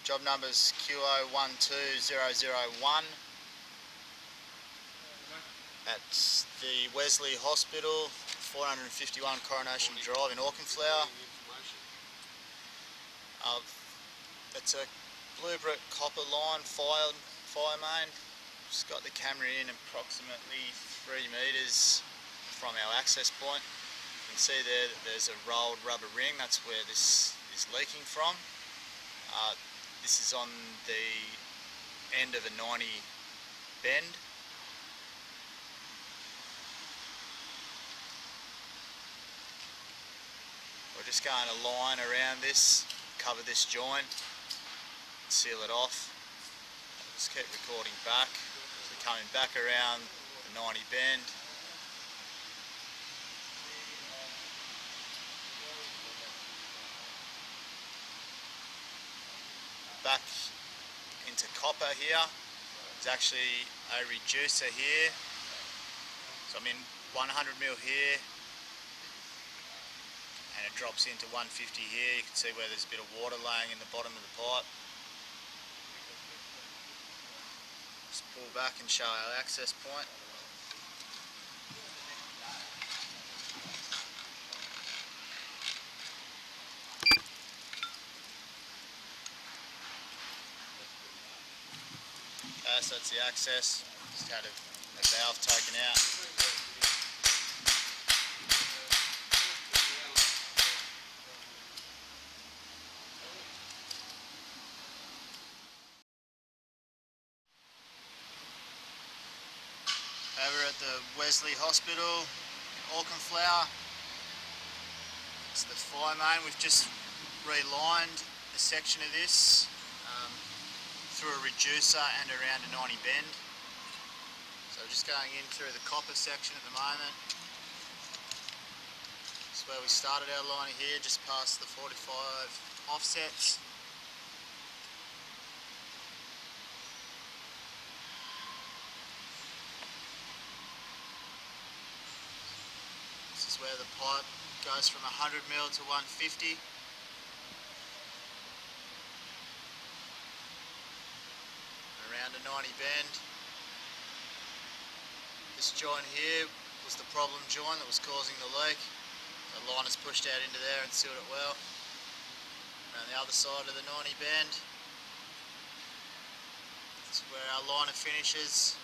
Job number's QO12001 at the Wesley Hospital, 451 Coronation Drive in Auchenflower. It's a blue brick copper line fire main. Just got the camera in approximately 3 metres from our access point. You can see there that there's a rolled rubber ring. That's where this is leaking from. This is on the end of a 90 bend. We're just going to line around this, cover this joint, seal it off. I'll just keep recording back. So coming back around the 90 bend. Back into copper here. There's actually a reducer here. So I'm in 100mm here, and it drops into 150 here. You can see where there's a bit of water laying in the bottom of the pipe. Just pull back and show our access point. Okay, so that's the access. Just had a valve taken out. Over at the Wesley Hospital, Auchenflower, it's the fire main. We've just relined a section of this through a reducer and around a 90 bend. So we're just going in through the copper section at the moment. This is where we started our liner here, just past the 45 offsets. This is where the pipe goes from 100mm to 150. Around a 90 bend. This joint here was the problem joint that was causing the leak. The liner's pushed out into there and sealed it well. Around the other side of the 90 bend. This is where our liner finishes.